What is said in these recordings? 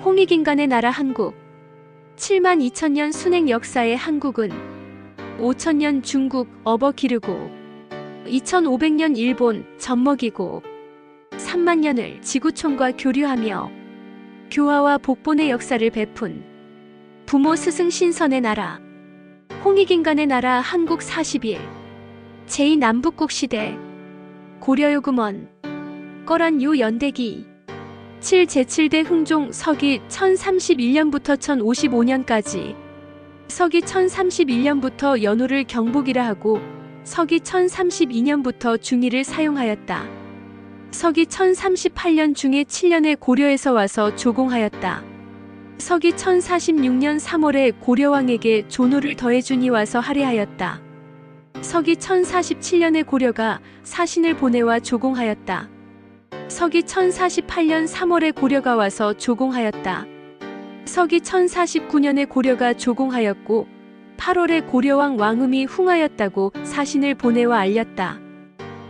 홍익인간의 나라 한국. 7만 2천년 순행 역사의 한국은 5천년 중국 업어 기르고 2500년 일본 젖먹이고 3만 년을 지구촌과 교류하며 교화와 복본의 역사를 베푼 부모 스승 신선의 나라 홍익인간의 나라 한국 40일 제2남북국 시대 고려요금원 꺼란요 연대기 7제7대 흥종 서기 1031년부터 1055년까지 서기 1031년부터 연호를 경복이라 하고 서기 1032년부터 중의를 사용하였다. 서기 1038년 중에 7년에 고려에서 와서 조공하였다. 서기 1046년 3월에 고려왕에게 조노를 더해주니 와서 할애하였다. 서기 1047년에 고려가 사신을 보내와 조공하였다. 서기 1048년 3월에 고려가 와서 조공하였다. 서기 1049년에 고려가 조공하였고 8월에 고려왕 왕음이 흥하였다고 사신을 보내와 알렸다.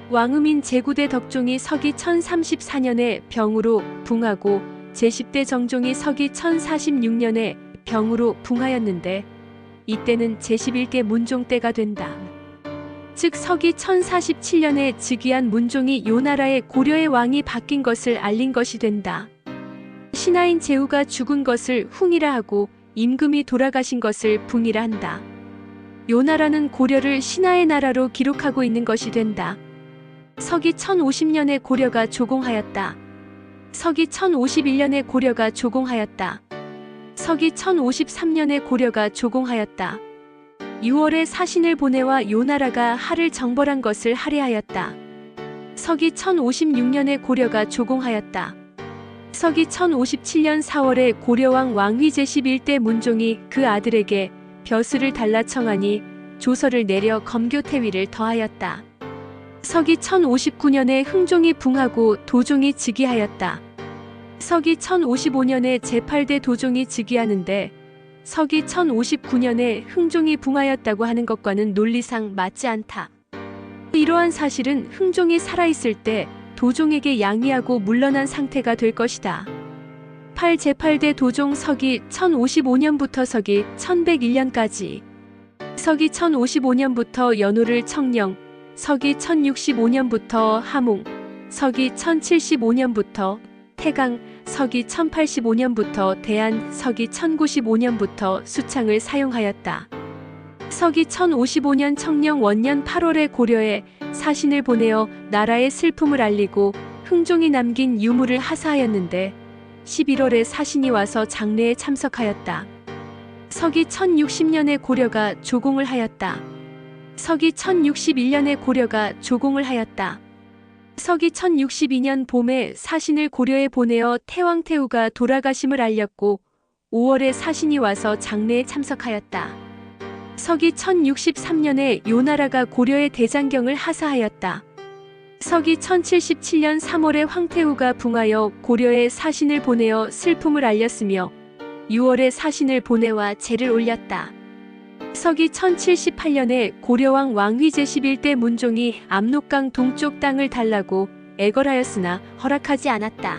왕음인 제9대 덕종이 서기 1034년에 병으로 붕하고 제10대 정종이 서기 1046년에 병으로 붕하였는데 이때는 제11대 문종 때가 된다. 즉 서기 1047년에 즉위한 문종이 요나라의 고려의 왕이 바뀐 것을 알린 것이 된다. 신하인 제후가 죽은 것을 흥이라 하고 임금이 돌아가신 것을 붕이라 한다. 요나라는 고려를 신하의 나라로 기록하고 있는 것이 된다. 서기 1050년에 고려가 조공하였다. 서기 1051년에 고려가 조공하였다. 서기 1053년에 고려가 조공하였다. 6월에 사신을 보내와 요나라가 하를 정벌한 것을 할애하였다. 서기 1056년에 고려가 조공하였다. 서기 1057년 4월에 고려왕 왕위 제11대 문종이 그 아들에게 벼슬을 달라 청하니 조서를 내려 검교태위를 더하였다. 서기 1059년에 흥종이 붕하고 도종이 즉위하였다. 서기 1055년에 제8대 도종이 즉위하는데 서기 1059년에 흥종이 붕하였다고 하는 것과는 논리상 맞지 않다. 이러한 사실은 흥종이 살아있을 때 도종에게 양위하고 물러난 상태가 될 것이다. 제8대 도종 서기 1055년부터 서기 1101년까지 서기 1055년부터 연호를 청령, 서기 1065년부터 하몽, 서기 1075년부터 태강, 서기 1085년부터 대안, 서기 1095년부터 수창을 사용하였다. 서기 1055년 청령 원년 8월에 고려에 사신을 보내어 나라의 슬픔을 알리고 흥종이 남긴 유물을 하사하였는데 11월에 사신이 와서 장례에 참석하였다. 서기 1060년에 고려가 조공을 하였다. 서기 1061년에 고려가 조공을 하였다. 서기 1062년 봄에 사신을 고려에 보내어 태왕태후가 돌아가심을 알렸고 5월에 사신이 와서 장례에 참석하였다. 서기 1063년에 요나라가 고려의 대장경을 하사하였다. 서기 1077년 3월에 황태후가 붕하여 고려에 사신을 보내어 슬픔을 알렸으며 6월에 사신을 보내와 제를 올렸다. 서기 1078년에 고려왕 왕위 제11대 문종이 압록강 동쪽 땅을 달라고 애걸하였으나 허락하지 않았다.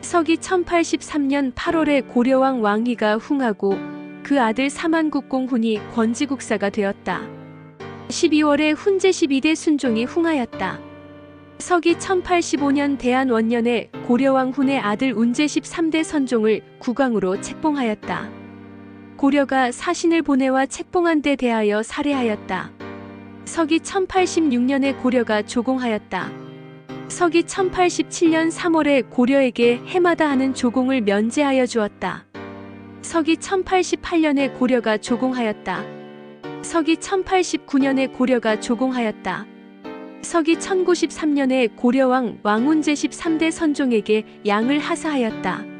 서기 1083년 8월에 고려왕 왕위가 흥하고 그 아들 사만국공 훈이 권지국사가 되었다. 12월에 훈 제12대 순종이 흥하였다. 서기 1085년 대안 원년에 고려왕 훈의 아들 운 제13대 선종을 국왕으로 책봉하였다. 고려가 사신을 보내와 책봉한 데 대하여 살해하였다. 서기 1086년에 고려가 조공하였다. 서기 1087년 3월에 고려에게 해마다 하는 조공을 면제하여 주었다. 서기 1088년에 고려가 조공하였다. 서기 1089년에 고려가 조공하였다. 서기 1093년에 고려왕 왕운 제13대 선종에게 양을 하사하였다.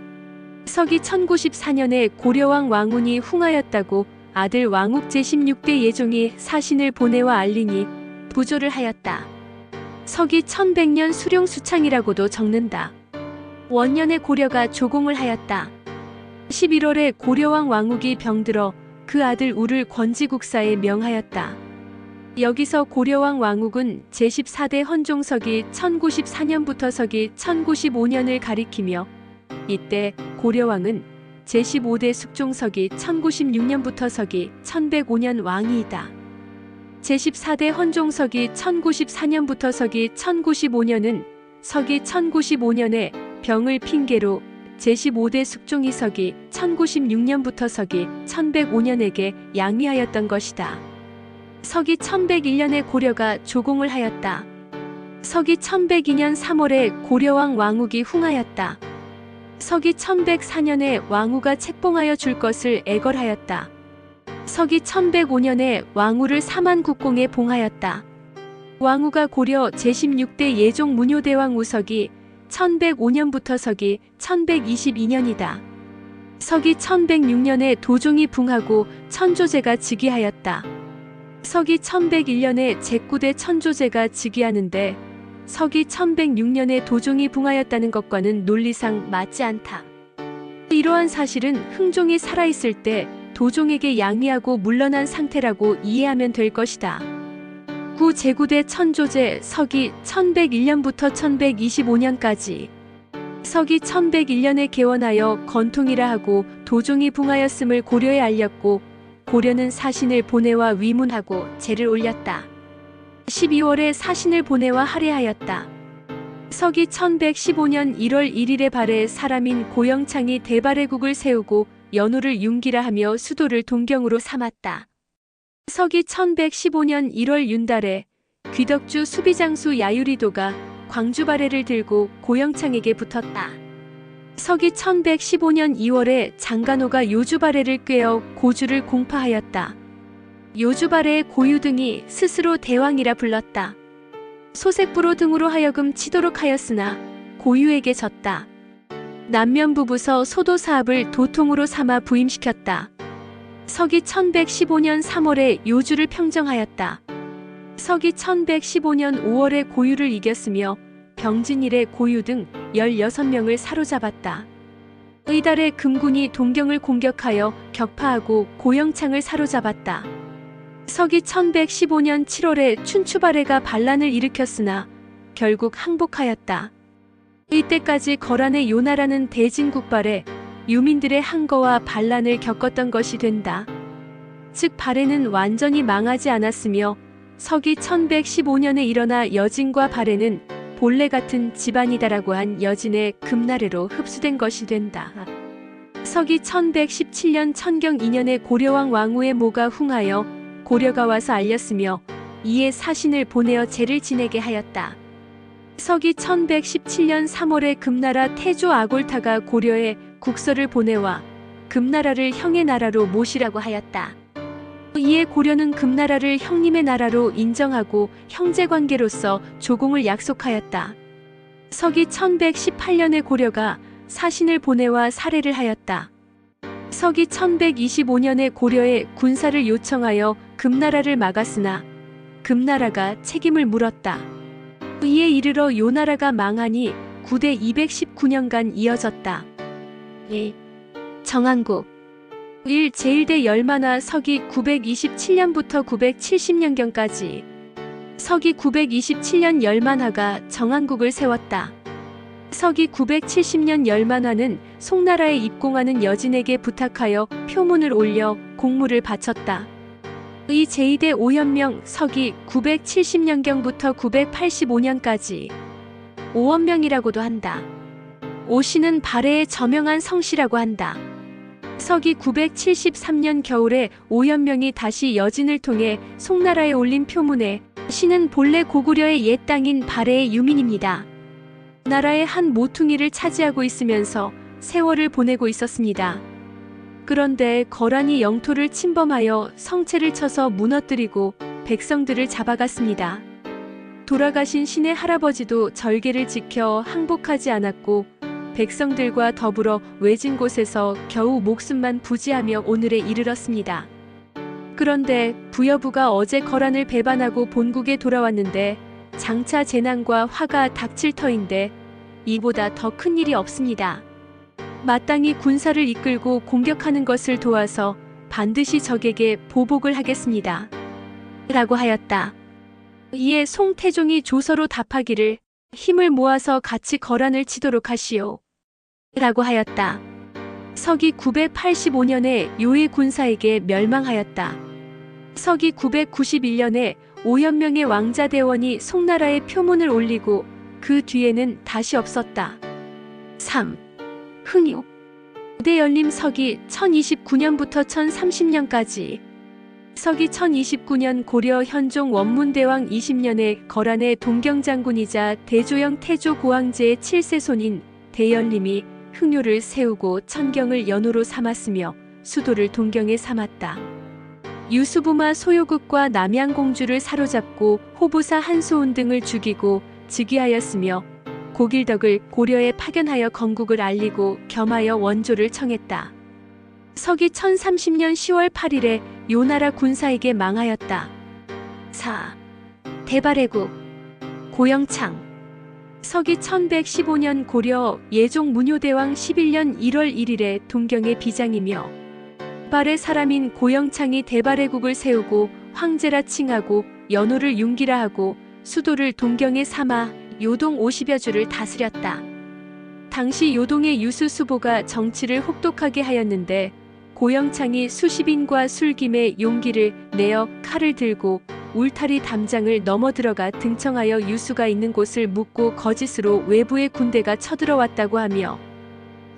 서기 1094년에 고려왕 왕운이 흥하였다고 아들 왕욱 제16대 예종이 사신을 보내와 알리니 부조를 하였다. 서기 1100년 수룡수창이라고도 적는다. 원년에 고려가 조공을 하였다. 11월에 고려왕 왕욱이 병들어 그 아들 우를 권지국사에 명하였다. 여기서 고려왕 왕욱은 제14대 헌종서기 1094년부터 서기 1095년을 가리키며 이때 고려왕은 제15대 숙종석이 1096년부터 서기 1105년 왕이이다. 제14대 헌종석이 1094년부터 서기 1095년은 서기 1095년에 병을 핑계로 제15대 숙종이 서기 1096년부터 서기 1105년에게 양위하였던 것이다. 서기 1101년에 고려가 조공을 하였다. 서기 1102년 3월에 고려왕 왕욱이 흉하였다. 서기 1104년에 왕후가 책봉하여 줄 것을 애걸하였다. 서기 1105년에 왕후를 사만국공에 봉하였다. 왕후가 고려 제16대 예종 문효대왕 우석이 1105년부터 서기 1122년이다. 서기 1106년에 도종이 붕하고 천조제가 즉위하였다. 서기 1101년에 제9대 천조제가 즉위하는데 서기 1106년에 도종이 붕하였다는 것과는 논리상 맞지 않다. 이러한 사실은 흥종이 살아있을 때 도종에게 양위하고 물러난 상태라고 이해하면 될 것이다. 구 제9대 천조제 서기 1101년부터 1125년까지 서기 1101년에 개원하여 건통이라 하고 도종이 붕하였음을 고려에 알렸고 고려는 사신을 보내와 위문하고 제를 올렸다. 12월에 사신을 보내와 할애하였다. 서기 1115년 1월 1일에 발해 사람인 고영창이 대발해국을 세우고 연호를 융기라 하며 수도를 동경으로 삼았다. 서기 1115년 1월 윤달에 귀덕주 수비장수 야유리도가 광주 발해를 들고 고영창에게 붙었다. 서기 1115년 2월에 장간호가 요주 발해를 꿰어 고주를 공파하였다. 요주 발해의 고유 등이 스스로 대왕이라 불렀다. 소색부로 등으로 하여금 치도록 하였으나 고유에게 졌다. 남면부부서 소도 사업을 도통으로 삼아 부임시켰다. 서기 1115년 3월에 요주를 평정하였다. 서기 1115년 5월에 고유를 이겼으며 병진일에 고유 등 16명을 사로잡았다. 의달에 금군이 동경을 공격하여 격파하고 고영창을 사로잡았다. 서기 1115년 7월에 춘추발해가 반란을 일으켰으나 결국 항복하였다. 이때까지 거란의 요나라는 대진국발해 유민들의 항거와 반란을 겪었던 것이 된다. 즉 발해는 완전히 망하지 않았으며 서기 1115년에 일어나 여진과 발해는 본래 같은 집안이다라고 한 여진의 금나래로 흡수된 것이 된다. 서기 1117년 천경 2년에 고려왕 왕후의 모가 흉하여 고려가 와서 알렸으며 이에 사신을 보내어 제를 지내게 하였다. 서기 1117년 3월에 금나라 태조 아골타가 고려에 국서를 보내와 금나라를 형의 나라로 모시라고 하였다. 이에 고려는 금나라를 형님의 나라로 인정하고 형제관계로서 조공을 약속하였다. 서기 1118년에 고려가 사신을 보내와 살해를 하였다. 서기 1125년에 고려에 군사를 요청하여 금나라를 막았으나 금나라가 책임을 물었다. 이에 이르러 요나라가 망하니 9대 219년간 이어졌다. 정한국 1. 제1대 열만화 서기 927년부터 970년경까지 서기 927년 열만화가 정한국을 세웠다. 서기 970년 열만화는 송나라에 입공하는 여진에게 부탁하여 표문을 올려 공물을 바쳤다. 의 제2대 오현명 서기 970년경부터 985년까지 오원명이라고도 한다. 오씨는 발해의 저명한 성씨라고 한다. 서기 973년 겨울에 오현명이 다시 여진을 통해 송나라에 올린 표문에 시는 본래 고구려의 옛 땅인 발해의 유민입니다. 나라의 한 모퉁이를 차지하고 있으면서 세월을 보내고 있었습니다. 그런데 거란이 영토를 침범하여 성체를 쳐서 무너뜨리고 백성들을 잡아갔습니다. 돌아가신 신의 할아버지도 절개를 지켜 항복하지 않았고 백성들과 더불어 외진 곳에서 겨우 목숨만 부지하며 오늘에 이르렀습니다. 그런데 부여부가 어제 거란을 배반하고 본국에 돌아왔는데 장차 재난과 화가 닥칠 터인데 이보다 더 큰 일이 없습니다. 마땅히 군사를 이끌고 공격하는 것을 도와서 반드시 적에게 보복을 하겠습니다. 라고 하였다. 이에 송태종이 조서로 답하기를 힘을 모아서 같이 거란을 치도록 하시오. 라고 하였다. 서기 985년에 요의 군사에게 멸망하였다. 서기 991년에 5여 명의 왕자 대원이 송나라에 표문을 올리고 그 뒤에는 다시 없었다. 3. 흥유 대 열림 서기 1029년부터 1030년까지 서기 1029년 고려 현종 원문대왕 20년에 거란의 동경장군이자 대조영 태조 고왕제의 7세 손인 대열림이 흥유를 세우고 천경을 연호로 삼았으며 수도를 동경에 삼았다. 유수부마 소요국과 남양공주를 사로잡고 호부사 한소운 등을 죽이고 즉위하였으며 고길덕을 고려에 파견하여 건국을 알리고 겸하여 원조를 청했다. 서기 1030년 10월 8일에 요나라 군사에게 망하였다. 4. 대발해국 고영창 서기 1115년 고려 예종 문효대왕 11년 1월 1일에 동경의 비장이며 발의 사람인 고영창이 대발해국을 세우고 황제라 칭하고 연호를 융기라 하고 수도를 동경에 삼아 요동 50여 주를 다스렸다. 당시 요동의 유수 수보가 정치를 혹독하게 하였는데 고영창이 수십인과 술김에 용기를 내어 칼을 들고 울타리 담장을 넘어 들어가 등청하여 유수가 있는 곳을 묻고 거짓으로 외부의 군대가 쳐들어왔다고 하며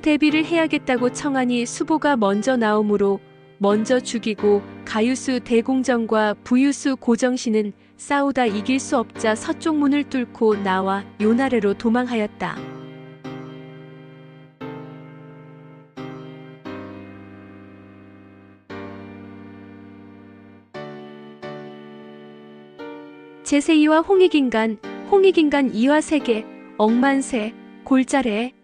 대비를 해야겠다고 청하니 수보가 먼저 나오므로 먼저 죽이고 가유수 대공정과 부유수 고정신은 싸우다 이길 수 없자 서쪽 문을 뚫고 나와 요나래로 도망하였다. 제세이와 홍익인간, 홍익인간 이화 세계, 억만세, 골자래,